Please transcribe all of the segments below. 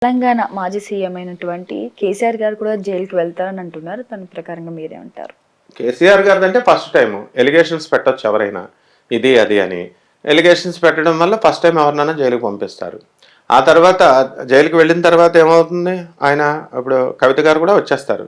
తెలంగాణ మాజీ సీఎం అయినటువంటి కేసీఆర్ గారు కూడా జైలుకి వెళ్తారని అంటున్నారు. దాని ప్రకారంగా మీరేమంటారు? కేసీఆర్ గారిదంటే ఫస్ట్ టైం ఎలిగేషన్స్ పెట్టొచ్చు ఎవరైనా, ఇది అది అని. ఎలిగేషన్స్ పెట్టడం వల్ల ఫస్ట్ టైం ఎవరినైనా జైలుకి పంపిస్తారు. ఆ తర్వాత జైలుకి వెళ్ళిన తర్వాత ఏమవుతుంది, ఆయన ఇప్పుడు కవిత గారు కూడా వచ్చేస్తారు.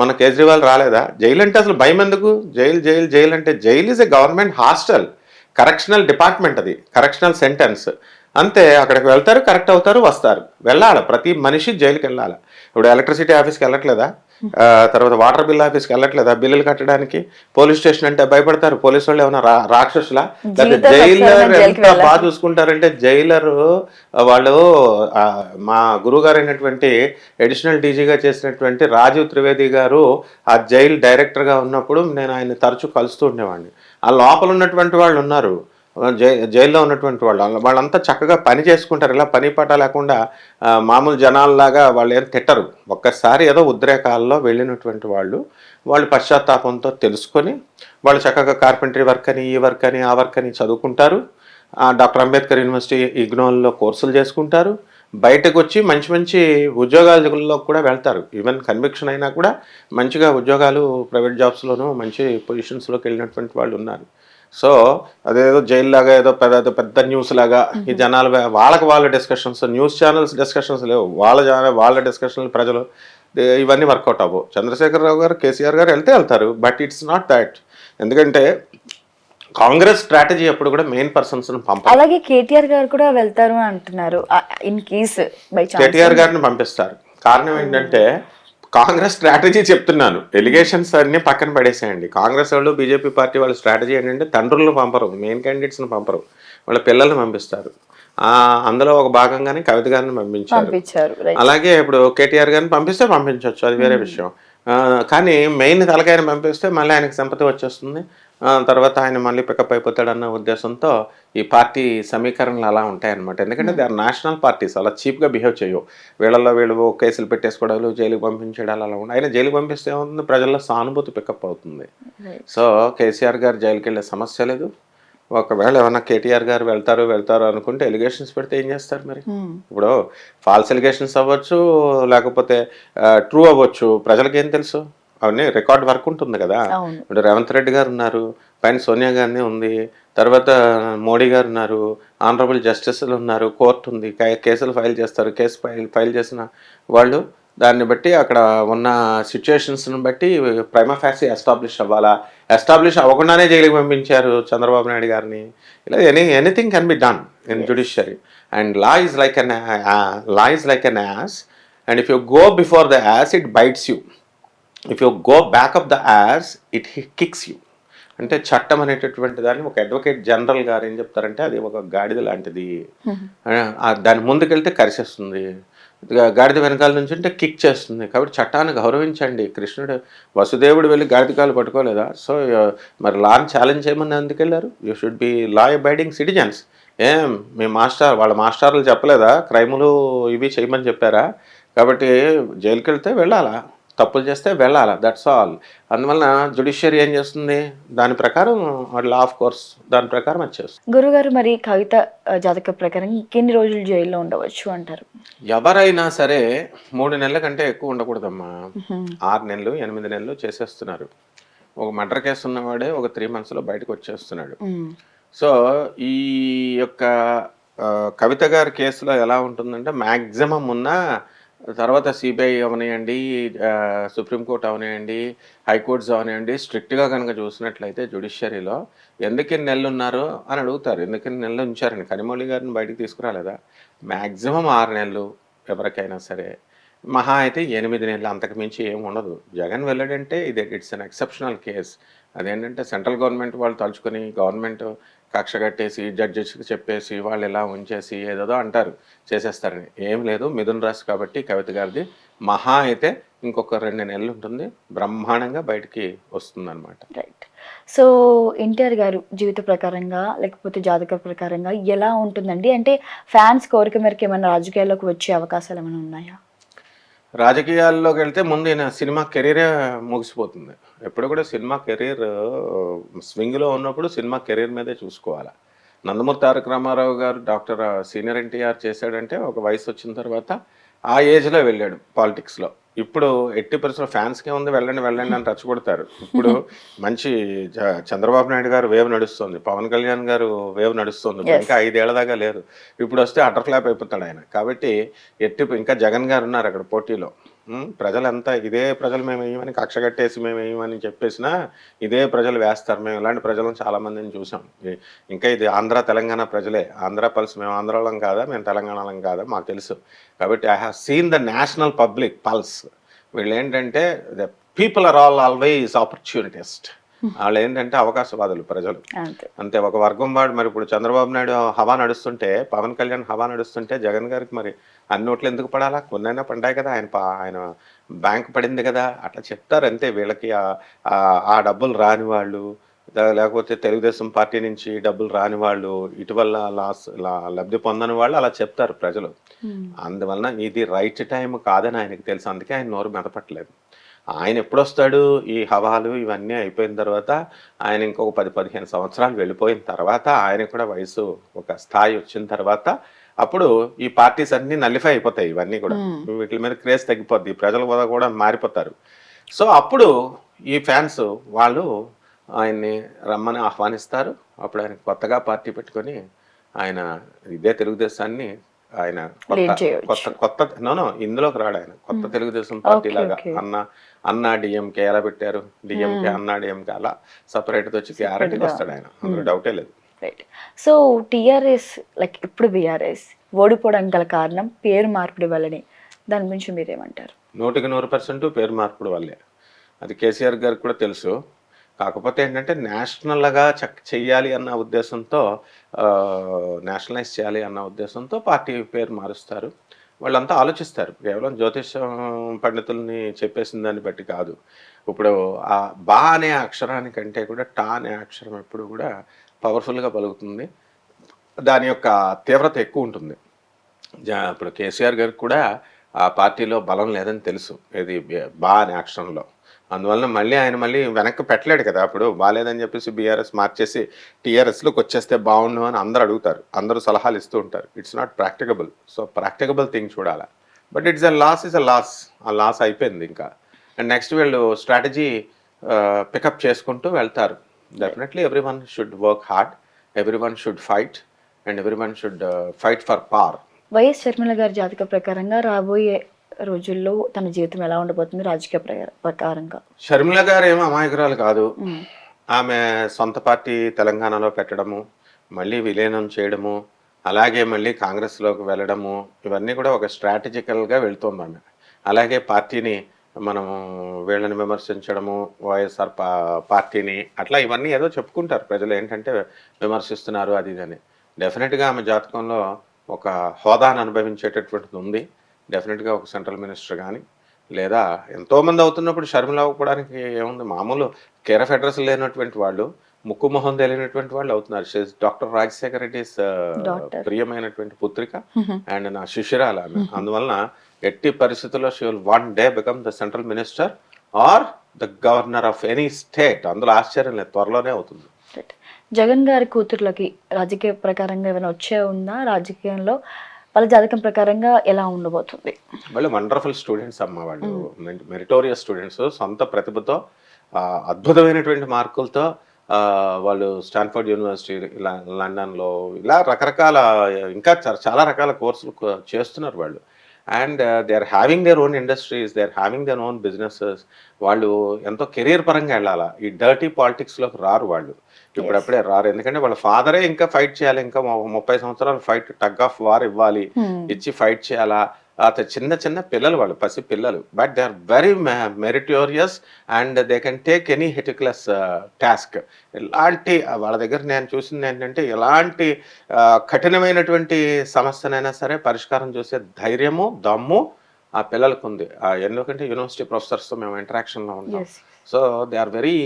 మన కేజ్రీవాల్ రాలేదా? జైలు అంటే అసలు భయం ఎందుకు? జైలు జైలు జైలు అంటే jail is a government hostel, correctional department, అది కరెక్షనల్ సెంటెన్స్ అంతే. అక్కడికి వెళ్తారు, కరెక్ట్ అవుతారు, వస్తారు. వెళ్ళాలి, ప్రతి మనిషి జైలుకి వెళ్ళాలి. ఇప్పుడు ఎలక్ట్రిసిటీ ఆఫీస్కి వెళ్ళట్లేదా? తర్వాత వాటర్ బిల్ ఆఫీస్కి వెళ్ళట్లేదా బిల్లులు కట్టడానికి? పోలీస్ స్టేషన్ అంటే భయపడతారు. పోలీసు వాళ్ళు ఏమైనా రాక్షసులా? లేకపోతే జైలర్ ఎంత బాగా చూసుకుంటారంటే, జైలరు వాళ్ళు మా గురువు గారు అయినటువంటి అడిషనల్ డీజీగా చేసినటువంటి రాజీవ్ త్రివేది గారు ఆ జైలు డైరెక్టర్గా ఉన్నప్పుడు నేను ఆయన తరచూ కలుస్తూ ఉండేవాడిని. ఆ లోపల ఉన్నటువంటి వాళ్ళు ఉన్నారు, జైల్లో ఉన్నటువంటి వాళ్ళంతా చక్కగా పని చేసుకుంటారు. ఇలా పని పాట లేకుండా మామూలు జనాల్లాగా వాళ్ళు ఏం తిట్టరు. ఒక్కసారి ఏదో ఉద్రేకాల్లో వెళ్ళినటువంటి వాళ్ళు పశ్చాత్తాపంతో తెలుసుకొని వాళ్ళు చక్కగా కార్పెంటరీ వర్క్ అని, ఈ వర్క్ అని, ఆ వర్క్ అని చదువుకుంటారు. డాక్టర్ అంబేద్కర్ యూనివర్సిటీ ఇగ్నోల్లో కోర్సులు చేసుకుంటారు. బయటకు వచ్చి మంచి మంచి ఉద్యోగాలలో కూడా వెళ్తారు. ఈవెన్ కన్విక్షన్ అయినా కూడా మంచిగా ఉద్యోగాలు ప్రైవేట్ జాబ్స్లోనూ మంచి పొజిషన్స్లోకి వెళ్ళినటువంటి వాళ్ళు ఉన్నారు. సో అదేదో జైలు లాగా ఏదో పెద్ద పెద్ద న్యూస్ లాగా ఈ జనాలు వాళ్ళ డిస్కషన్స్, న్యూస్ ఛానల్స్ డిస్కషన్స్ లేవు, వాళ్ళ డిస్కషన్లు ప్రజలు ఇవన్నీ వర్కౌట్ అవ్వవు. చంద్రశేఖరరావు గారు, కేసీఆర్ గారు వెళ్తారు, బట్ ఇట్స్ నాట్ దాట్. ఎందుకంటే కాంగ్రెస్ స్ట్రాటజీ ఎప్పుడు కూడా మెయిన్ పర్సన్స్ పంపాలి. అలాగే కేటీఆర్ గారు కూడా వెళ్తారు అంటున్నారు. In case by chance KTR గారిని పంపిస్తారు. కారణం ఏంటంటే కాంగ్రెస్ స్ట్రాటజీ చెప్తున్నాను. ఎలిగేషన్స్ అన్ని పక్కన పడేసేయండి. కాంగ్రెస్ వాళ్ళు, బీజేపీ పార్టీ వాళ్ళ స్ట్రాటజీ ఏంటంటే తండ్రులను పంపరు, మెయిన్ క్యాండిడేట్స్ని పంపరు, వాళ్ళ పిల్లల్ని పంపిస్తారు. అందులో ఒక భాగంగానే కవిత గారిని పంపించారు. అలాగే ఇప్పుడు కేటీఆర్ గారిని పంపిస్తే పంపించవచ్చు, అది వేరే విషయం. కానీ మెయిన్ తలకాయని పంపిస్తే మళ్ళీ ఆయనకు సింపతి వచ్చేస్తుంది. తర్వాత ఆయన మళ్ళీ పికప్ అయిపోతాడన్న ఉద్దేశంతో ఈ పార్టీ సమీకరణలు అలా ఉంటాయన్నమాట. ఎందుకంటే దే ఆర్ నేషనల్ పార్టీస్, అలా చీప్గా బిహేవ్ చేయవు. వీళ్ళు కేసులు పెట్టేసుకోవడాలు, జైలుకి పంపించడాలు అలా ఉంటాయి. ఆయన జైలుకి పంపిస్తే ఏమవుతుంది, ప్రజల్లో సానుభూతి పికప్ అవుతుంది. సో కేసీఆర్ గారు జైలుకి వెళ్ళే సమస్య లేదు. ఒకవేళ ఏమన్నా కేటీఆర్ గారు వెళ్తారు అనుకుంటే ఎలిగేషన్స్ పెడితే ఏం చేస్తారు మరి? ఇప్పుడు ఫాల్స్ ఎలిగేషన్స్ అవ్వచ్చు, లేకపోతే ట్రూ అవ్వచ్చు, ప్రజలకి ఏం తెలుసు? అవన్నీ రికార్డ్ వర్క్ ఉంటుంది కదా. ఇప్పుడు రేవంత్ రెడ్డి గారు ఉన్నారు, పైన సోనియా గాంధీ ఉంది, తర్వాత మోడీ గారు ఉన్నారు, ఆనరబుల్ జస్టిస్లు ఉన్నారు, కోర్టు ఉంది, కేసులు ఫైల్ చేస్తారు. కేసు ఫైల్ చేసిన వాళ్ళు దాన్ని బట్టి అక్కడ ఉన్న సిచ్యుయేషన్స్ని బట్టి ప్రైమా ఫ్యాసీ ఎస్టాబ్లిష్ అవ్వాలా. ఎస్టాబ్లిష్ అవ్వకుండానే జైలుకి పంపించారు చంద్రబాబు నాయుడు గారిని. ఇలా anything can be done in judiciary. And law is like an ass, and if you go before the ass it bites you, if you go back of the ass it kicks you. అంటే చట్టం అనేటటువంటి దాన్ని ఒక advocate general గారు ఏం చెప్తారంటే, అది ఒక గాడిద లాంటిది, దాని ముందుకెళ్తే కరిసేస్తుంది, గాడిద వెనకాల నుంచి అంటే కిక్ చేస్తుంది. కాబట్టి చట్టాన్ని గౌరవించండి. కృష్ణుడు వసుదేవుడు వెళ్ళి గాడిద కాలు పట్టుకోలేదా? సో మరి లాని ఛాలెంజ్ చేయమని అందుకెళ్ళారు. You should be law abiding citizens. మీ వాళ్ళ మాస్టర్లు చెప్పలేదా క్రైములు ఇవి చేయమని చెప్పారా? కాబట్టి జైలుకి వెళ్తే వెళ్ళాలా, తప్పులు చేస్తే వెళ్ళాలా, దట్స్ ఆల్. అందువలన జ్యుడిషియరీ ఏం చేస్తుంది, దాని ప్రకారం లా ఆఫ్ కోర్స్ దాని ప్రకారం వచ్చేస్తుంది. గురుగారు, మరి కవిత జాతక ప్రకారం ఎన్ని రోజులు జైల్లో ఉండవచ్చు అంటారు? ఎవరైనా సరే 3 నెలల కంటే ఎక్కువ ఉండకూడదమ్మా. 6 నెలలు 8 నెలలు చేసేస్తున్నారు. ఒక మర్డర్ కేసు ఉన్నవాడే ఒక 3 monthsలో బయటకు వచ్చేస్తున్నాడు. సో ఈ యొక్క కవిత గారి కేసులో ఎలా ఉంటుందంటే, మ్యాక్సిమం ఉన్న తర్వాత సిబిఐ అవనివ్వండి, సుప్రీంకోర్టు అవనివ్వండి, హైకోర్ట్స్ అవనివ్వండి, స్ట్రిక్ట్గా కనుక చూసినట్లయితే జ్యుడిషియరీలో ఎందుకు ఇన్ని నెలలు ఉన్నారు అని అడుగుతారు. ఎందుకు ఇన్ని నెలలు ఉంచారని. కనిమౌళి గారిని బయటకు తీసుకురాలేదా? మ్యాక్సిమం 6 నెలలు ఎవరికైనా సరే, మహా అయితే 8 నెలలు, అంతకు మించి ఏమి ఉండదు. జగన్ వెళ్ళాడంటే ఇట్స్ అన్ ఎక్సెప్షనల్ కేస్. అదేంటంటే సెంట్రల్ గవర్నమెంట్ వాళ్ళు తలుచుకొని గవర్నమెంట్ కక్ష కట్టేసి జడ్జెస్కి చెప్పేసి వాళ్ళు ఇలా ఉంచేసి ఏదేదో అంటారు, చేసేస్తారని. ఏం లేదు, మిథున్ రాశి కాబట్టి కవిత గారిది మహా అయితే ఇంకొక 2 నెలలు ఉంటుంది, బ్రహ్మాండంగా బయటికి వస్తుంది అనమాట. రైట్. సో ఎన్టీఆర్ గారు జీవిత ప్రకారంగా లేకపోతే జాతక ప్రకారంగా ఎలా ఉంటుందండి? అంటే ఫ్యాన్స్ కోరిక మేరకు ఏమైనా రాజకీయాల్లోకి వచ్చే అవకాశాలు ఏమైనా ఉన్నాయా? రాజకీయాల్లోకి వెళ్తే ముందు ఈయన సినిమా కెరీరే ముగిసిపోతుంది. ఎప్పుడు కూడా సినిమా కెరీర్ స్వింగ్లో ఉన్నప్పుడు సినిమా కెరీర్ మీదే చూసుకోవాలి. నందమూరి తారక రామారావు గారు డాక్టర్ సీనియర్ ఎన్టీఆర్ చేశాడంటే ఒక వయసు వచ్చిన తర్వాత ఆ ఏజ్లో వెళ్ళాడు పాలిటిక్స్లో. ఇప్పుడు ఎట్టి పరిస్థితుల్లో ఫ్యాన్స్కే ఉంది, వెళ్ళండి వెళ్ళండి అని రెచ్చగొడతారు. ఇప్పుడు మంచి చంద్రబాబు నాయుడు గారు వేవ్ నడుస్తుంది, పవన్ కళ్యాణ్ గారు వేవ్ నడుస్తుంది. ఇప్పుడు ఎస్. ఇంకా 5 ఏళ్ల దాకా లేరు. ఇప్పుడు వస్తే అటర్ ఫ్లాప్ అయిపోతాడు ఆయన. కాబట్టి ఇంకా జగన్ గారు ఉన్నారు అక్కడ పోటీలో. ప్రజలంతా ఇదే ప్రజలు మేము వేయమని కక్ష కట్టేసి మేము వేయమని చెప్పేసినా ఇదే ప్రజలు వేస్తారు. మేము ఇలాంటి ప్రజలను చాలా మందిని చూసాం. ఇంకా ఇది ఆంధ్ర తెలంగాణ ప్రజలే. ఆంధ్ర పల్స్, మేము ఆంధ్రాలం కాదా, మేము తెలంగాణలం కాదా మాకు తెలుసు. కాబట్టి I have seen the national public pulse. వీళ్ళు ఏంటంటే ద పీపుల్ ఆర్ ఆల్వేస్ ఆపర్చునిటిస్ట్. వాళ్ళు ఏంటంటే అవకాశవాదులు ప్రజలు అంతే. అంతే. ఒక వర్గం వాడు. మరి ఇప్పుడు చంద్రబాబు నాయుడు హవా నడుస్తుంటే, పవన్ కళ్యాణ్ హవా నడుస్తుంటే జగన్ గారికి మరి అన్ని ఓట్లు ఎందుకు పడాలా? కొన్నైనా పడ్డాయి కదా, ఆయన బ్యాంక్ పడింది కదా. అట్లా చెప్తారు అంతే. వీళ్ళకి ఆ డబ్బులు రాని వాళ్ళు, లేకపోతే తెలుగుదేశం పార్టీ నుంచి డబ్బులు రాని వాళ్ళు, ఇటీవల లబ్ధి పొందని వాళ్ళు అలా చెప్తారు ప్రజలు. అందువలన ఇది రైట్ టైం కాదని ఆయనకి తెలుసు. అందుకే ఆయన నోరు మెదపట్లేదు. ఆయన ఎప్పుడొస్తాడు? ఈ హవాలు ఇవన్నీ అయిపోయిన తర్వాత, ఆయన ఇంకొక 10-15 సంవత్సరాలు వెళ్ళిపోయిన తర్వాత, ఆయన కూడా వయసు ఒక స్థాయి వచ్చిన తర్వాత, అప్పుడు ఈ పార్టీస్ అన్నీ నల్లిఫై అయిపోతాయి. ఇవన్నీ కూడా వీటి మీద క్రేజ్ తగ్గిపోద్ది, ప్రజలు కూడా మారిపోతారు. సో అప్పుడు ఈ ఫ్యాన్స్ వాళ్ళు ఆయన్ని రమ్మని ఆహ్వానిస్తారు. అప్పుడు ఆయన కొత్తగా పార్టీ పెట్టుకొని ఆయన ఇదే తెలుగుదేశాన్ని ఆయన కొత్త నో ఇందులోకి రాడు. ఆయన కొత్త తెలుగుదేశం పార్టీ లాగా అన్నా డిఎంకే ఎలా పెట్టారు, డిఎంకే అన్నా డిఎంకే అలా సపరేట్గా వచ్చి క్లారిటీకి వస్తాడు ఆయన. అందులో డౌటే లేదు. రైట్. సో టీఆర్ఎస్ లైక్ ఇప్పుడు బీఆర్ఎస్ ఓడిపోవడానికి గల కారణం పేరు మార్పిడి వల్లనే. దాని గురించి మీరేమంటారు? 100% పేరు మార్పుడు వల్లే. అది కేసీఆర్ గారికి కూడా తెలుసు. కాకపోతే ఏంటంటే నేషనల్గా చెయ్యాలి అన్న ఉద్దేశంతో, నేషనలైజ్ చేయాలి అన్న ఉద్దేశంతో పార్టీ పేరు మారుస్తారు. వాళ్ళంతా ఆలోచిస్తారు. కేవలం జ్యోతిషం పండితుల్ని చెప్పేసిన దాన్ని బట్టి కాదు. ఇప్పుడు ఆ బా అనే అక్షరానికంటే కూడా టా అనే అక్షరం ఎప్పుడు కూడా పవర్ఫుల్గా పలుకుతుంది. దాని యొక్క తీవ్రత ఎక్కువ ఉంటుంది. ఇప్పుడు కేసీఆర్ గారికి కూడా ఆ పార్టీలో బలం లేదని తెలుసు, ఏది బా అనే అక్షరంలో. అందువలన ఆయన మళ్ళీ వెనక్కి పెట్టలేడు కదా. అప్పుడు బాగాలేదని చెప్పేసి బీఆర్ఎస్ మార్చేసి టీఆర్ఎస్లోకి వచ్చేస్తే బాగుండు అని అందరూ అడుగుతారు, అందరూ సలహాలు ఇస్తూ ఉంటారు. It's not practicable. So practicable thing చూడాలి. But it's a loss. Is a loss. ఆ లాస్ అయిపోయింది ఇంకా. అండ్ నెక్స్ట్ వీళ్ళు స్ట్రాటజీ పికప్ చేసుకుంటూ వెళ్తారు. Definitely every one should work hard, every one should fight, and every one should fight for power. YS Sharmila గారి జాతక ప్రకారంగా రాబోయే రోజుల్లో తన జీవితం ఎలా ఉండబోతుంది రాజకీయ ప్రకారంగా? షర్మిల గారు ఏమో అమాయకురాలు కాదు. ఆమె సొంత పార్టీ తెలంగాణలో పెట్టడము, మళ్ళీ విలీనం చేయడము, అలాగే మళ్ళీ కాంగ్రెస్లోకి వెళ్ళడము, ఇవన్నీ కూడా ఒక స్ట్రాటజికల్గా వెళ్తుంది ఆమె. అలాగే పార్టీని మనము వీళ్ళని విమర్శించడము, వైఎస్ఆర్ పార్టీని అట్లా ఇవన్నీ ఏదో చెప్పుకుంటారు ప్రజలు, ఏంటంటే విమర్శిస్తున్నారు అది ఇదని. డెఫినెట్గా ఆమె జాతకంలో ఒక హోదాను అనుభవించేటటువంటిది ఉంది. డెఫినెట్గా ఒక సెంట్రల్ మినిస్టర్ కానీ, లేదా ఎంతోమంది అవుతున్నప్పుడు షర్మిల అవ్వడానికి ఏముంది? మామూలు కేర్ ఆఫ్ అడ్రస్ లేనటువంటి వాళ్ళు, ముక్కు మొహం తెలియనటువంటి వాళ్ళు అవుతున్నారు. డాక్టర్ రాజశేఖర రెడ్డి ప్రియమైనటువంటి పుత్రిక అండ్ నా శిష్యురాలు ఆమె. అందువలన ఎట్టి పరిస్థితుల్లో she will one day become the central minister or the governor of any state. అందులో ఆశ్చర్యం లేదు, త్వరలోనే అవుతుంది. జగన్ గారి కూతుర్లకి రాజకీయ ప్రకారంగా ఏమైనా వచ్చే ఉందా? రాజకీయంలో వాళ్ళ జాతకం ప్రకారంగా ఎలా ఉండబోతుంది? వాళ్ళు వండర్ఫుల్ స్టూడెంట్స్ అమ్మ. వాళ్ళు మెరిటోరియస్ స్టూడెంట్స్, సొంత ప్రతిభతో అద్భుతమైనటువంటి మార్కులతో వాళ్ళు స్టాన్ఫర్డ్ యూనివర్సిటీ, లండన్లో ఇలా రకరకాల ఇంకా చాలా రకాల కోర్సులు చేస్తున్నారు వాళ్ళు. And they are having their own industries, they are having their own businesses. వాళ్ళు ఎంతో కెరీర్ పరంగా వెళ్ళాలా, ఈ డర్టీ పాలిటిక్స్లోకి రారు వాళ్ళు. ఇప్పుడప్పుడే రారు. ఎందుకంటే వాళ్ళ ఫాదరే ఇంకా ఫైట్ చేయాలి, ఇంకా 30 సంవత్సరాలు ఫైట్, టగ్ ఆఫ్ వార్ ఇవ్వాలి, ఇచ్చి ఫైట్ చేయాలా. చిన్న చిన్న పిల్లలు, వాళ్ళు పసి పిల్లలు. But they are very meritorious and they can take any meticulous task. ఎలాంటి వాళ్ళ దగ్గర నేను చూసింది ఏంటంటే, ఎలాంటి కఠినమైనటువంటి సమస్యనైనా సరే పరిష్కారం చేసే ధైర్యము, దమ్ము ఆ పిల్లలకు ఉంది. ఎందుకంటే యూనివర్సిటీ ప్రొఫెసర్స్తో మేము ఇంటరాక్షన్లో ఉంటాం. So they are very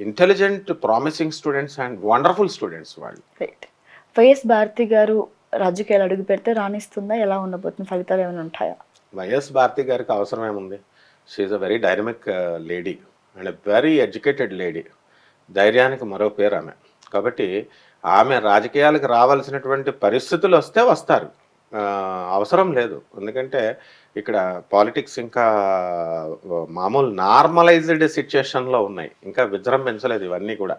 intelligent, promising students and wonderful students వాళ్ళు. వైఎస్ భారతి గారు రాజకీయాలు అడుగు పెడితే రాణిస్తుందా? ఎలా ఉండబోతుంది? ఫలితాలు ఏమైనా ఉంటాయా? వైఎస్ భారతి గారికి అవసరం ఏముంది? She's a very dynamic lady and very educated lady. ధైర్యానికి మరో పేరు ఆమె. కాబట్టి ఆమె రాజకీయాలకు రావాల్సినటువంటి పరిస్థితులు వస్తే వస్తారు, అవసరం లేదు. ఎందుకంటే ఇక్కడ పాలిటిక్స్ ఇంకా మామూలు నార్మలైజ్డ్ సిచ్యుయేషన్లో ఉన్నాయి, ఇంకా విజృంభించలేదు ఇవన్నీ కూడా.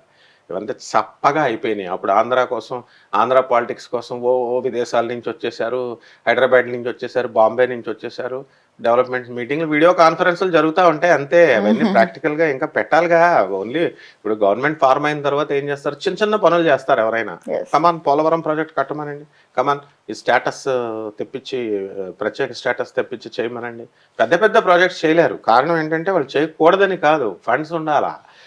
ఇవంతా చప్పగా అయిపోయినాయి. అప్పుడు ఆంధ్ర కోసం, ఆంధ్ర పాలిటిక్స్ కోసం ఓ ఓ విదేశాల నుంచి వచ్చేసారు, హైదరాబాద్ నుంచి వచ్చేసారు, బాంబే నుంచి వచ్చేసారు. డెవలప్మెంట్ మీటింగ్లు, వీడియో కాన్ఫరెన్స్లు జరుగుతూ ఉంటాయి అంతే. అవన్నీ ప్రాక్టికల్గా ఇంకా పెట్టాలిగా. ఓన్లీ ఇప్పుడు గవర్నమెంట్ ఫార్మ్ అయిన తర్వాత ఏం చేస్తారు, చిన్న చిన్న పనులు చేస్తారు ఎవరైనా. Yes. కమాన్ పోలవరం ప్రాజెక్ట్ కట్టమనండి, కమాన్ ఈ స్టేటస్ తెప్పించి, ప్రత్యేక స్టేటస్ తెప్పించి చేయమనండి. పెద్ద పెద్ద ప్రాజెక్ట్స్ చేయలేరు. కారణం ఏంటంటే వాళ్ళు చేయకూడదని కాదు, ఫండ్స్ ఉండాలా.